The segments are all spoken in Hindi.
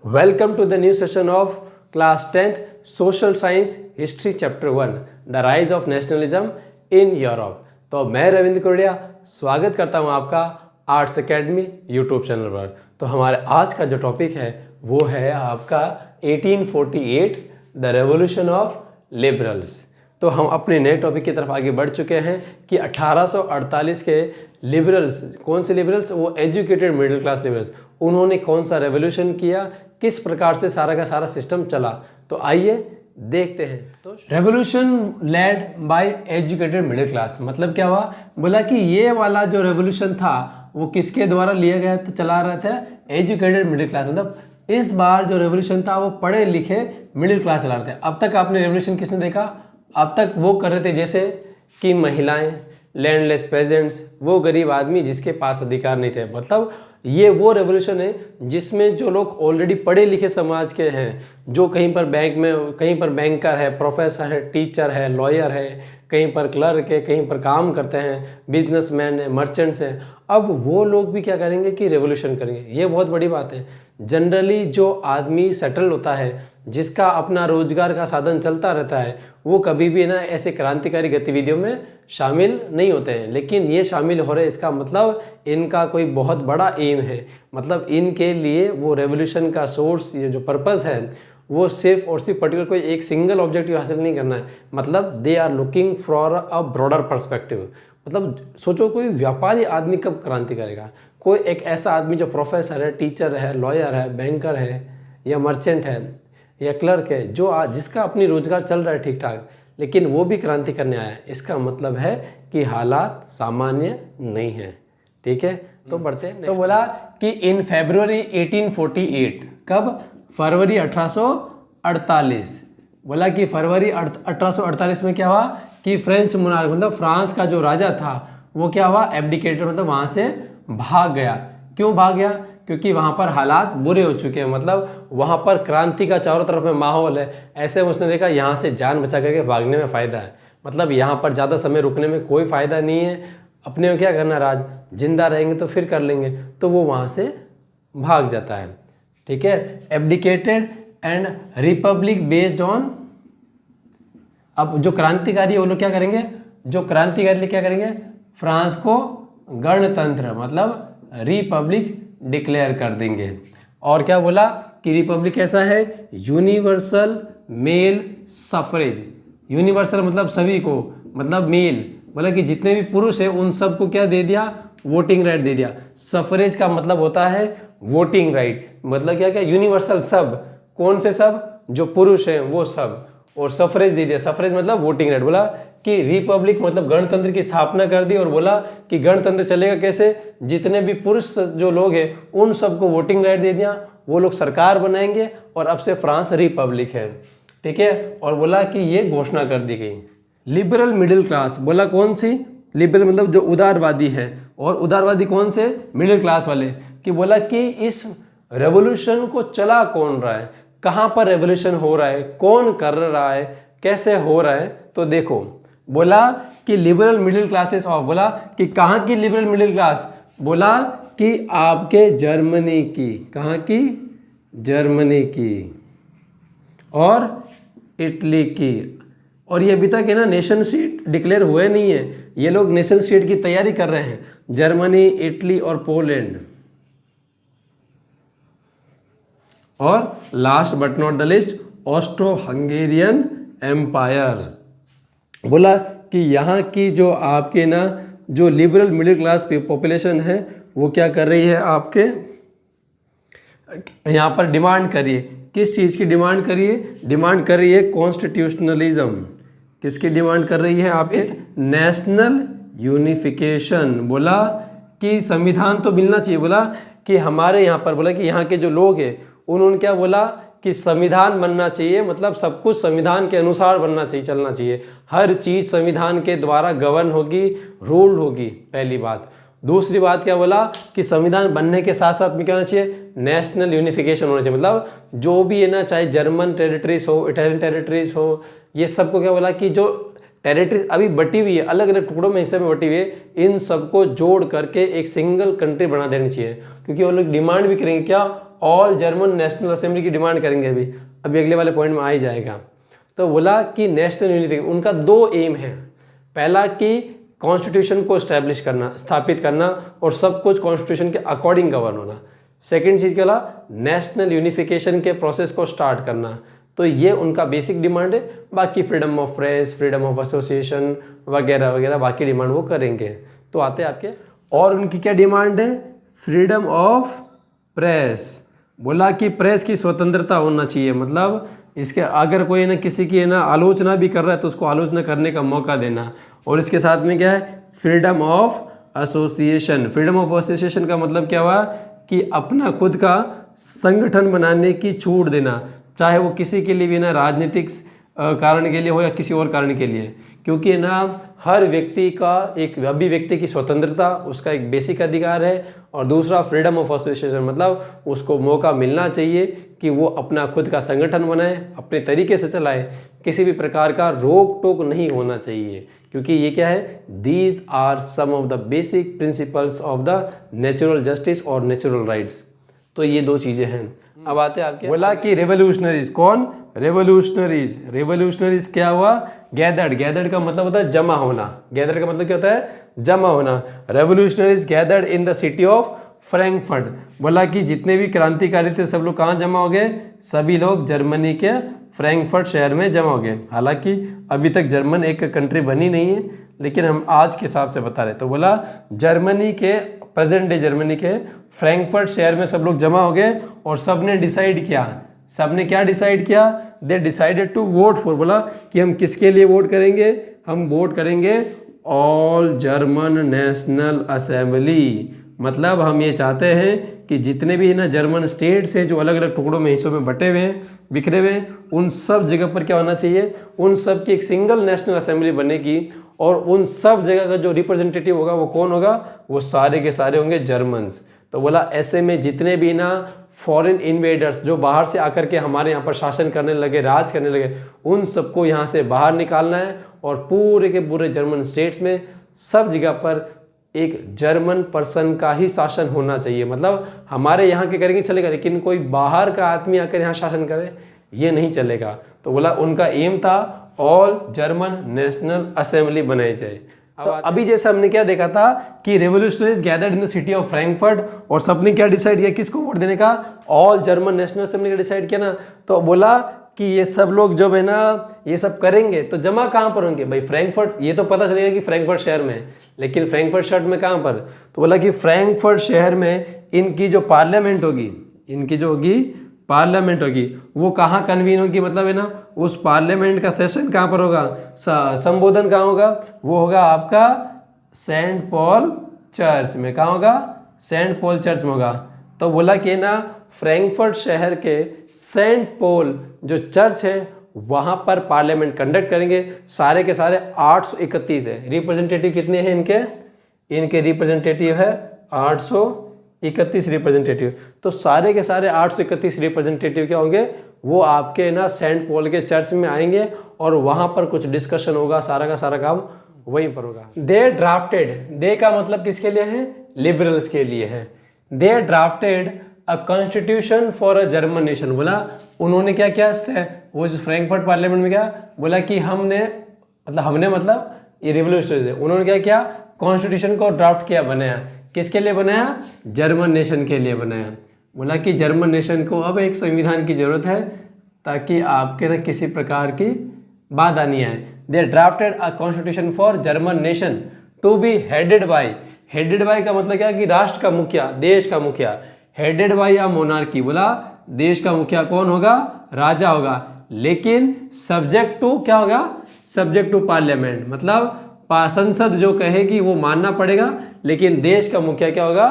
Welcome to the new session of class 10th Social Science History Chapter 1 The Rise of Nationalism in Europe। तो मैं रविंद्र कुरडिया स्वागत करता हूं आपका आर्ट्स एकेडमी यूट्यूब चैनल पर। तो हमारे आज का जो टॉपिक है वो है आपका 1848 द रेवोल्यूशन ऑफ लिबरल्स। तो हम अपने नए टॉपिक की तरफ आगे बढ़ चुके हैं कि 1848 के लिबरल्स, कौन से लिबरल्स? वो एजुकेटेड मिडिल क्लास लिबरल्स। उन्होंने कौन सा रेवोल्यूशन किया, किस प्रकार से सारा का सारा सिस्टम चला। तो आइए देखते हैं। तो revolution led by educated middle class मतलब क्या हुआ? बोला कि ये वाला जो रेवोल्यूशन था वो किसके द्वारा लिया गया था, चला रहा था? Educated middle class. मतलब इस बार जो रेवोल्यूशन था वो पढ़े लिखे मिडिल क्लास चला रहे थे। अब तक आपने रेवोल्यूशन किसने देखा? अब तक वो कर रहे थे जैसे कि महिलाएं, लैंडलेस पेजेंट्स, वो गरीब आदमी जिसके पास अधिकार नहीं थे। मतलब ये वो रेवोल्यूशन है जिसमें जो लोग ऑलरेडी पढ़े लिखे समाज के हैं, जो कहीं पर बैंक में, कहीं पर बैंकर है, प्रोफेसर है, टीचर है, लॉयर है, कहीं पर क्लर्क है, कहीं पर काम करते हैं, बिजनेसमैन है, मर्चेंट्स हैं, अब वो लोग भी क्या करेंगे कि रेवोल्यूशन करेंगे। ये बहुत बड़ी बात है। जनरली जो आदमी सेटल होता है, जिसका अपना रोजगार का साधन चलता रहता है, वो कभी भी ना ऐसे क्रांतिकारी गतिविधियों में शामिल नहीं होते हैं। लेकिन ये शामिल हो रहे हैं, इसका मतलब इनका कोई बहुत बड़ा एम है। मतलब इनके लिए वो रेवोल्यूशन का सोर्स, ये जो पर्पस है, वो सिर्फ और सिर्फ पर्टिकुलर कोई एक सिंगल ऑब्जेक्टिव हासिल नहीं करना है। मतलब they are looking for a broader perspective. मतलब सोचो कोई व्यापारी आदमी कब क्रांति करेगा? कोई एक ऐसा आदमी जो प्रोफेसर है, टीचर है, लॉयर है, बैंकर है, या मर्चेंट है, या क्लर्क है, जो जिसका अपनी रोजगार चल रहा है ठीक ठाक, लेकिन वो भी क्रांति करने आया है। इसका मतलब है कि हालात सामान्य नहीं है। ठीक है, तो बढ़ते हैं। तो बोला कि इन फरवरी 1848, कब? फरवरी 1848। बोला कि फरवरी 1848 में क्या हुआ कि फ्रेंच मोनार्क मतलब फ्रांस का जो राजा था वो क्या हुआ? एब्डिकेटेड, मतलब वहाँ से भाग गया। क्यों भाग गया? क्योंकि वहाँ पर हालात बुरे हो चुके हैं। मतलब वहाँ पर क्रांति का चारों तरफ में माहौल है। ऐसे में उसने देखा यहाँ से जान बचा करके भागने में फ़ायदा है। मतलब यहाँ पर ज़्यादा समय रुकने में कोई फ़ायदा नहीं है। अपने में क्या करना राज, जिंदा रहेंगे तो फिर कर लेंगे। तो वो वहाँ से भाग जाता है। ठीक है, abdicated and Republic based on. अब जो क्रांतिकारी है वो लोग क्या करेंगे? जो क्रांतिकारी क्या करेंगे? फ्रांस को गणतंत्र मतलब रिपब्लिक डिक्लेयर कर देंगे। और क्या बोला कि रिपब्लिक कैसा है? Universal mail suffrage. यूनिवर्सल मतलब सभी को, मतलब मेल, बोला कि जितने भी पुरुष हैं उन सबको क्या दे दिया? वोटिंग राइट दे दिया। सफरेज का मतलब होता है वोटिंग राइट। मतलब क्या क्या? यूनिवर्सल सब। कौन से सब? जो पुरुष हैं वो सब। और सफरेज दे दिया। सफरेज मतलब वोटिंग राइट। बोला कि रिपब्लिक मतलब गणतंत्र की स्थापना कर दी। और बोला कि गणतंत्र चलेगा कैसे? जितने भी पुरुष जो लोग हैं उन सबको वोटिंग राइट दे दिया। वो लोग सरकार बनाएंगे और अब से फ्रांस रिपब्लिक है। ठीक है, और बोला कि ये घोषणा कर दी गई। लिबरल मिडिल क्लास, बोला कौन सी? लिबरल मतलब जो उदारवादी है। और उदारवादी कौन से? मिडिल क्लास वाले। कि बोला कि इस रेवोल्यूशन को चला कौन रहा है, कहाँ पर रेवोल्यूशन हो रहा है, कौन कर रहा है, कैसे हो रहा है। तो देखो, बोला कि लिबरल मिडिल क्लासेस ऑफ। बोला कि कहाँ की लिबरल मिडिल क्लास? बोला कि आपके जर्मनी की। कहाँ की? जर्मनी की और इटली की। और ये अभी तक है ना नेशन स्टेट डिक्लेयर हुए नहीं है। ये लोग नेशन स्टेट की तैयारी कर रहे हैं। जर्मनी, इटली और पोलैंड। और last but not the least, Austro Hungarian empire. बोला कि यहाँ की जो आपके ना जो लिबरल मिडिल क्लास पॉपुलेशन है वो क्या कर रही है? आपके यहाँ पर डिमांड करिए। किस चीज़ की डिमांड करिए? डिमांड कर रही है कॉन्स्टिट्यूशनलिज्म। किसकी डिमांड कर रही है? आपके नेशनल यूनिफिकेशन। बोला कि संविधान तो मिलना चाहिए। बोला कि हमारे यहाँ पर, बोला कि यहाँ के जो लोग हैं उन्होंने क्या बोला कि संविधान बनना चाहिए। मतलब सब कुछ संविधान के अनुसार बनना चाहिए, चलना चाहिए। हर चीज़ संविधान के द्वारा गवर्न होगी, रूल्ड होगी, पहली बात। दूसरी बात क्या बोला कि संविधान बनने के साथ साथ में क्या होना चाहिए? नेशनल यूनिफिकेशन होना चाहिए। मतलब जो भी है ना, चाहे जर्मन टेरिटरीज हो, इटालियन टेरिटरीज हो, ये सबको क्या बोला कि जो टेरिटरी अभी बटी हुई है, अलग अलग टुकड़ों में, हिस्से में बटी हुई है, इन सबको जोड़ करके एक सिंगल कंट्री बना देनी चाहिए। क्योंकि वो लोग डिमांड भी करेंगे क्या? ऑल जर्मन नेशनल असेंबली की डिमांड करेंगे अभी अगले वाले पॉइंट में आ ही जाएगा। तो बोला कि नेशनल यूनिफिकेशन, उनका 2 एम है। पहला कि कॉन्स्टिट्यूशन को स्टैब्लिश करना, स्थापित करना और सब कुछ कॉन्स्टिट्यूशन के अकॉर्डिंग गवर्न होना। सेकंड चीज़ क्या बोला, नेशनल यूनिफिकेशन के प्रोसेस को स्टार्ट करना। तो ये उनका बेसिक डिमांड है। बाकी freedom of press, freedom of association वगैरह वगैरह बाकी डिमांड वो करेंगे। तो आते हैं आपके, और उनकी क्या डिमांड है, फ्रीडम ऑफ प्रेस। बोला कि प्रेस की स्वतंत्रता होना चाहिए, मतलब इसके अगर कोई ना किसी की ना आलोचना भी कर रहा है तो उसको आलोचना करने का मौका देना। और इसके साथ में क्या है, freedom of association. Freedom of association का मतलब क्या हुआ कि अपना खुद का संगठन बनाने की छूट देना, चाहे वो किसी के लिए भी ना राजनीतिक कारण के लिए हो या किसी और कारण के लिए, क्योंकि ना हर व्यक्ति का एक अभिव्यक्ति की स्वतंत्रता उसका एक बेसिक अधिकार है। और दूसरा फ्रीडम ऑफ एसोसिएशन, मतलब उसको मौका मिलना चाहिए कि वो अपना खुद का संगठन बनाए, अपने तरीके से चलाए, किसी भी प्रकार का रोक टोक नहीं होना चाहिए, क्योंकि ये क्या है, these are some of the basic principles of the natural justice और नेचुरल राइट्स। तो ये 2 चीज़ें हैं। अब आते हैं आपके, बोला कि रेवोल्यूशनरीज, कौन, रेवोल्यूशनरीज। रेवोल्यूशनरीज क्या हुआ, गैदर्ड। गैदर्ड का मतलब होता है जमा होना। गैदर्ड का मतलब क्या होता है, जमा होना। Revolutionaries gathered in the city of Frankfurt. बोला कि जितने भी क्रांतिकारी थे सब लोग कहाँ जमा हो गए, सभी लोग जर्मनी के फ्रैंकफर्ट शहर में जमा हो गए। हालांकि अभी तक जर्मन एक कंट्री बनी नहीं है, लेकिन हम आज के हिसाब से बता रहे। तो बोला जर्मनी के, प्रेजेंट डे जर्मनी के फ्रैंकफर्ट शहर में सब लोग जमा हो गए और सब ने डिसाइड किया। सबने क्या डिसाइड किया, they decided to vote for. बोला कि हम किसके लिए वोट करेंगे, हम वोट करेंगे ऑल जर्मन नेशनल असेंबली। मतलब हम ये चाहते हैं कि जितने भी ना जर्मन स्टेट्स हैं जो अलग अलग टुकड़ों में, हिस्सों में बटे हुए हैं, बिखरे हुए हैं, उन सब जगह पर क्या होना चाहिए, उन सब की एक सिंगल नेशनल असेंबली बनेगी। और उन सब जगह का जो रिप्रेजेंटेटिव होगा वो कौन होगा, वो सारे के सारे होंगे जर्मन्स। तो बोला ऐसे में जितने भी ना फॉरेन इन्वेडर्स जो बाहर से आकर के हमारे यहाँ पर शासन करने लगे, राज करने लगे, उन सबको यहाँ से बाहर निकालना है। और पूरे के पूरे जर्मन स्टेट्स में सब जगह पर एक जर्मन पर्सन का ही शासन होना चाहिए। मतलब हमारे यहाँ के करेंगे चलेगा, लेकिन कोई बाहर का आदमी आकर यहाँ शासन करे ये नहीं चलेगा। तो बोला उनका एम था ऑल जर्मन नेशनल असेंबली बनाई जाए। तो अभी जैसे हमने क्या देखा था कि revolutionaries gathered in the city of Frankfurt, और सबने क्या डिसाइड किया, किसको वोट देने का, ऑल जर्मन नेशनल असेंबली का डिसाइड किया ना। तो बोला कि ये सब लोग जब है ना ये सब करेंगे तो जमा कहाँ पर होंगे भाई, फ्रैंकफर्ट। ये तो पता चलेगा कि फ्रैंकफर्ट शहर में, लेकिन फ्रैंकफर्ट शहर में कहाँ पर। तो बोला कि फ्रैंकफर्ट शहर में इनकी जो पार्लियामेंट होगी, इनकी जो होगी पार्लियामेंट होगी, वो कहाँ कन्वीन होगी, मतलब है ना उस पार्लियामेंट का सेशन कहाँ पर होगा, संबोधन कहाँ होगा, वो होगा आपका सेंट पॉल चर्च में। कहाँ होगा, सेंट पॉल चर्च में होगा। तो बोला कि ना फ्रैंकफर्ट शहर के सेंट पॉल जो चर्च है वहाँ पर पार्लियामेंट कंडक्ट करेंगे। सारे के सारे 831 है। रिप्रेजेंटेटिव कितने हैं इनके, इनके रिप्रेजेंटेटिव है 831 रिप्रेजेंटेटिव। तो सारे के सारे 831 रिप्रेजेंटेटिव क्या होंगे, वो आपके ना सेंट पॉल के चर्च में आएंगे और वहाँ पर कुछ डिस्कशन होगा, सारा का सारा काम वहीं पर होगा। दे ड्राफ्टेड, दे का मतलब किसके लिए है, लिबरल्स के लिए है। They drafted a constitution for a German nation. बोला उन्होंने क्या किया, वो जो फ्रैंकफर्ट पार्लियामेंट में क्या बोला कि हमने मतलब ये रिवोल्यूशनरीज है, उन्होंने क्या किया, कॉन्स्टिट्यूशन को ड्राफ्ट किया, बनाया। किसके लिए बनाया, जर्मन नेशन के लिए बनाया। बोला कि जर्मन नेशन को अब एक संविधान की जरूरत है ताकि आपके ना किसी प्रकार की बाधा नहीं आए। They drafted a constitution for German nation to be headed by. Headed by का मतलब क्या कि राष्ट्र का मुखिया, देश का मुखिया। हेडेड बाय या मोनार्की, बोला देश का मुखिया कौन होगा, राजा होगा, लेकिन सब्जेक्ट टू क्या होगा, सब्जेक्ट टू पार्लियामेंट। मतलब संसद जो कहेगी वो मानना पड़ेगा, लेकिन देश का मुखिया क्या होगा,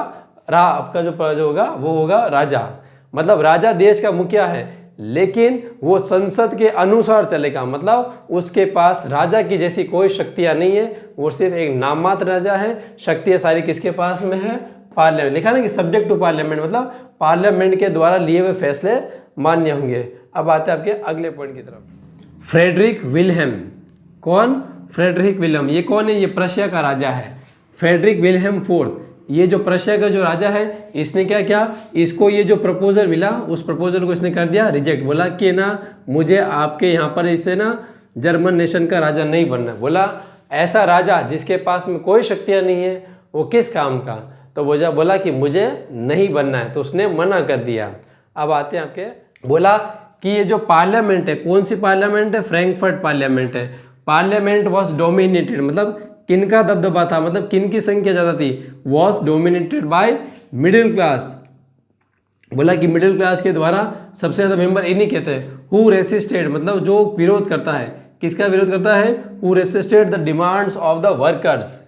आपका जो होगा वो होगा राजा। मतलब राजा देश का मुखिया है, लेकिन वो संसद के अनुसार चलेगा। मतलब उसके पास राजा की जैसी कोई शक्तियां नहीं है, वो सिर्फ एक नाममात्र राजा है। शक्तियां सारी किसके पास में है, पार्लियामेंट। लिखा ना कि सब्जेक्ट टू पार्लियामेंट, मतलब पार्लियामेंट के द्वारा लिए हुए फैसले मान्य होंगे। अब आते हैं आपके अगले पॉइंट की तरफ। फ्रेडरिक विल्हेम, कौन, फ्रेडरिक विल्हेम, ये कौन है, ये प्रशिया का राजा है। फ्रेडरिक विल्हेम फोर्थ, ये जो प्रशिया का जो राजा है इसने क्या किया, इसको ये जो प्रपोजल मिला उस प्रपोजल को इसने कर दिया रिजेक्ट। बोला कि ना मुझे आपके यहाँ पर इसे ना जर्मन नेशन का राजा नहीं बनना। बोला ऐसा राजा जिसके पास में कोई शक्तियाँ नहीं है वो किस काम का। तो बोला कि मुझे नहीं बनना है, तो उसने मना कर दिया। अब आते हैं आपके, बोला कि ये जो पार्लियामेंट है, कौन सी पार्लियामेंट है, फ्रैंकफर्ट पार्लियामेंट है। पार्लियामेंट वॉज डोमिनेटेड, मतलब किन का दबदबा था, मतलब किन की संख्या ज़्यादा थी, was dominated by middle class. बोला कि मिडिल क्लास के द्वारा सबसे ज़्यादा मेंबर इन्हीं के थे। हु रेसिस्टेड, मतलब जो विरोध करता है, किसका विरोध करता है, who resisted the demands of the workers.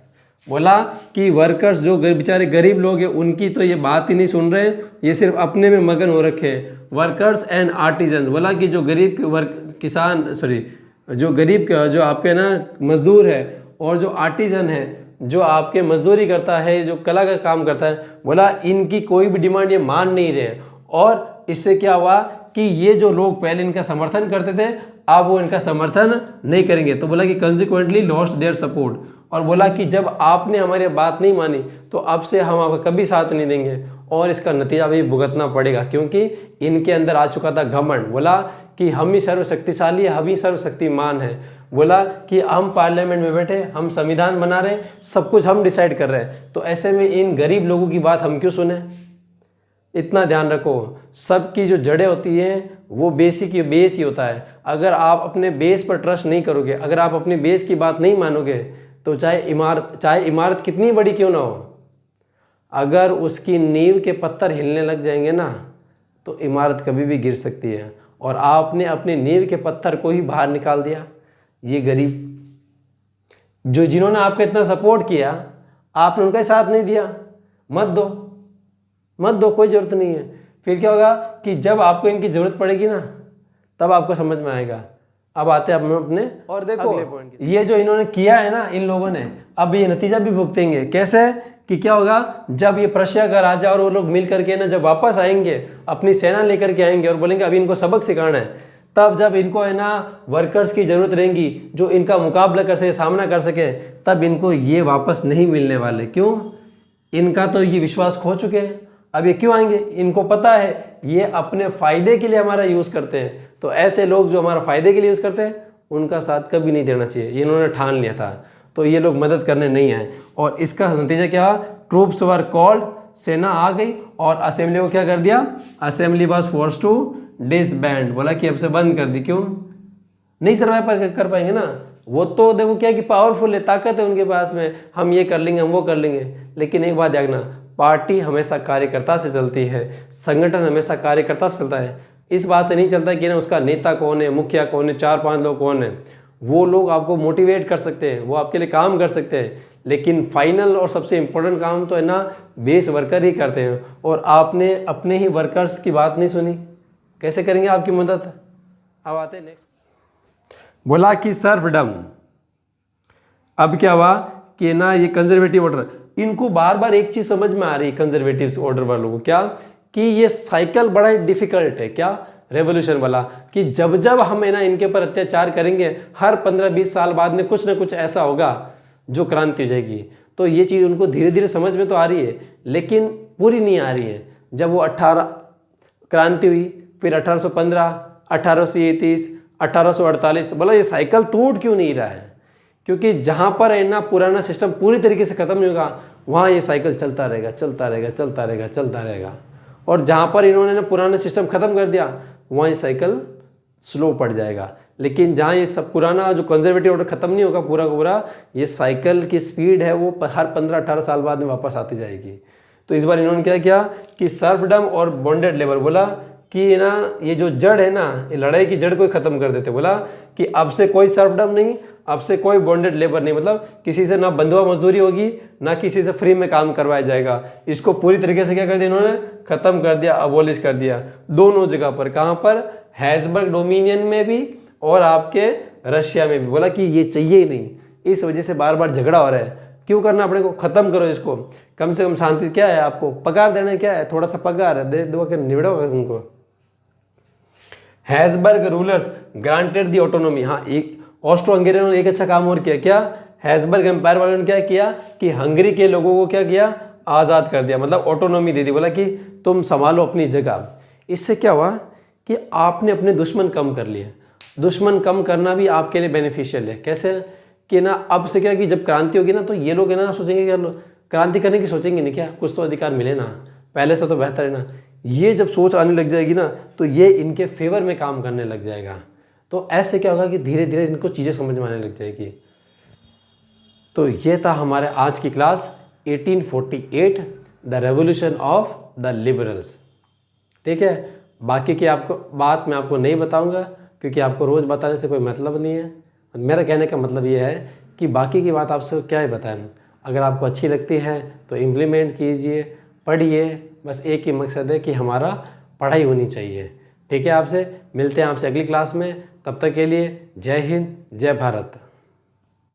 बोला कि वर्कर्स जो बेचारे गरीब लोग हैं उनकी तो ये बात ही नहीं सुन रहे, ये सिर्फ अपने में मगन हो रखे हैं। वर्कर्स एंड आर्टिजन, बोला कि जो गरीब जो गरीब जो आपके ना मजदूर है और जो आर्टिजन है जो आपके मजदूरी करता है, जो कला का काम करता है, बोला इनकी कोई भी डिमांड ये मान नहीं रहे। और इससे क्या हुआ कि ये जो लोग पहले इनका समर्थन करते थे अब वो इनका समर्थन नहीं करेंगे। तो बोला कि कंसिक्वेंटली लॉस्ट देयर सपोर्ट। और बोला कि जब आपने हमारी बात नहीं मानी तो अब से हम आपका कभी साथ नहीं देंगे और इसका नतीजा भी भुगतना पड़ेगा, क्योंकि इनके अंदर आ चुका था घमंड। बोला कि हम ही सर्वशक्तिशाली है, हम ही सर्वशक्तिमान है। बोला कि हम पार्लियामेंट में बैठे, हम संविधान बना रहे, सब कुछ हम डिसाइड कर रहे हैं, तो ऐसे में इन गरीब लोगों की बात हम क्यों सुने। इतना ध्यान रखो, सबकी जो जड़ें होती हैं वो बेस ही होता है। अगर आप अपने बेस पर ट्रस्ट नहीं करोगे, अगर आप अपने बेस की बात नहीं मानोगे, तो चाहे इमारत कितनी बड़ी क्यों ना हो, अगर उसकी नींव के पत्थर हिलने लग जाएंगे ना तो इमारत कभी भी गिर सकती है। और आपने अपने नींव के पत्थर को ही बाहर निकाल दिया। ये गरीब जिन्होंने आपका इतना सपोर्ट किया, आपने उनका साथ नहीं दिया, मत दो, कोई ज़रूरत नहीं है। फिर क्या होगा कि जब आपको इनकी ज़रूरत पड़ेगी ना तब आपको समझ में आएगा। अब आते हैं अपने और देखो ये जो इन्होंने किया है ना इन लोगों ने, अब ये नतीजा भी भुगतेंगे। कैसे कि क्या होगा, जब ये प्रशिया का राजा और वो लोग मिल करके ना जब वापस आएंगे, अपनी सेना लेकर के आएंगे और बोलेंगे अभी इनको सबक सिखाना है, तब जब इनको है ना वर्कर्स की ज़रूरत रहेगी जो इनका मुकाबला कर सके, सामना कर सके, तब इनको ये वापस नहीं मिलने वाले। क्यों, इनका तो ये विश्वास खो चुके हैं। अब ये क्यों आएंगे, इनको पता है ये अपने फ़ायदे के लिए हमारा यूज़ करते हैं। तो ऐसे लोग जो हमारा फ़ायदे के लिए यूज़ करते हैं उनका साथ कभी नहीं देना चाहिए, ये इन्होंने ठान लिया था। तो ये लोग मदद करने नहीं आए और इसका नतीजा क्या, ट्रूप्स वर कॉल्ड, सेना आ गई और असेंबली को क्या कर दिया, assembly was forced to disband. बोला कि अब से बंद कर दी। क्यों, नहीं सर्वाइव कर पाएंगे ना, वो तो देखो क्या कि पावरफुल है, ताकत है उनके पास में, हम ये कर लेंगे, हम वो कर लेंगे। लेकिन एक बात देखना, पार्टी हमेशा कार्यकर्ता से चलती है, संगठन हमेशा कार्यकर्ता से चलता है। इस बात से नहीं चलता कि ना उसका नेता कौन है, मुखिया कौन है, 4-5 लोग कौन है। वो लोग आपको मोटिवेट कर सकते हैं, वो आपके लिए काम कर सकते हैं, लेकिन फाइनल और सबसे इम्पोर्टेंट काम तो है ना बेस वर्कर ही करते हैं। और आपने अपने ही वर्कर्स की बात नहीं सुनी, कैसे करेंगे आपकी मदद। अब आते हैं नेक्स्ट, बोला कि सर्फडम। अब क्या हुआ कि ना ये कंजर्वेटिव ऑर्डर, इनको बार बार एक चीज समझ में आ रही है कंजर्वेटिव ऑर्डर वालों को, क्या कि ये साइकिल बड़ा डिफिकल्ट है, क्या रेवोल्यूशन वाला, कि जब जब हम है ना इनके ऊपर अत्याचार करेंगे, हर 15-20 साल बाद में कुछ ना कुछ ऐसा होगा जो क्रांति हो जाएगी। तो ये चीज़ उनको धीरे धीरे समझ में तो आ रही है लेकिन पूरी नहीं आ रही है। जब वो 18 क्रांति हुई, फिर 1815, 1833, 1848, बोला ये साइकिल टूट क्यों नहीं रहा है, क्योंकि जहाँ पर है ना पुराना सिस्टम पूरी तरीके से ख़त्म नहीं होगा वहाँ ये साइकिल चलता रहेगा, चलता रहेगा, चलता रहेगा, चलता रहेगा। और जहाँ पर इन्होंने ना पुराना सिस्टम ख़त्म कर दिया वहाँ ये साइकिल स्लो पड़ जाएगा। लेकिन जहाँ ये सब पुराना जो कंजर्वेटिव ऑर्डर ख़त्म नहीं होगा पूरा का पूरा, ये साइकिल की स्पीड है वो हर 15-18 साल बाद में वापस आती जाएगी। तो इस बार इन्होंने क्या किया कि सर्फडम और बॉन्डेड लेबर, बोला कि ना ये जो जड़ है ना, ये लड़ाई की जड़ को ही ख़त्म कर देते। बोला कि अब से कोई सर्फडम नहीं, अब से कोई बॉन्डेड लेबर नहीं, मतलब किसी से ना बंधुआ मजदूरी होगी, ना किसी से फ्री में काम करवाया जाएगा। इसको पूरी तरीके से क्या कर दिया इन्होंने, ख़त्म कर दिया, अबॉलिश कर दिया। दोनों जगह पर, कहाँ पर, हैब्सबर्ग डोमिनियन में भी और आपके रशिया में भी। बोला कि ये चाहिए ही नहीं, इस वजह से बार बार झगड़ा हो रहा है। क्यों करना, अपने को ख़त्म करो इसको, कम से कम शांति। क्या है आपको पगार देना है, क्या है, थोड़ा सा पगार दे दो के निबड़ा होगा उनको। हैब्सबर्ग रूलर्स ग्रांटेड दी ऑटोनॉमी। हाँ, एक ऑस्ट्रो हंगेरियन ने एक अच्छा काम और किया, क्या, हैब्सबर्ग एम्पायर वालों ने क्या किया कि हंगरी के लोगों को क्या किया, आज़ाद कर दिया, मतलब ऑटोनॉमी दे दी, बोला कि तुम संभालो अपनी जगह। इससे क्या हुआ कि आपने अपने दुश्मन कम कर लिए। दुश्मन कम करना भी आपके लिए बेनिफिशियल है। कैसे कि ना, अब से क्या कि जब क्रांति होगी ना तो ये लोग है ना सोचेंगे कि यार क्रांति करने की सोचेंगे नहीं क्या, कुछ तो अधिकार मिले ना, पहले से तो बेहतर है ना। ये जब सोच आने लग जाएगी ना तो ये इनके फेवर में काम करने लग जाएगा। तो ऐसे क्या होगा कि धीरे धीरे इनको चीज़ें समझ में आने लग जाएगी। तो ये था हमारे आज की class 1848 the revolution of the liberals. ठीक है, बाकी की आपको बात मैं आपको नहीं बताऊंगा क्योंकि आपको रोज़ बताने से कोई मतलब नहीं है। मेरा कहने का मतलब ये है कि बाकी की बात आपसे क्या ही बताएं। अगर आपको अच्छी लगती है तो इम्प्लीमेंट कीजिए, पढ़िए। बस एक ही मकसद है कि हमारा पढ़ाई होनी चाहिए। ठीक है, आपसे मिलते हैं आपसे अगली क्लास में। तब तक के लिए जय हिंद, जय भारत।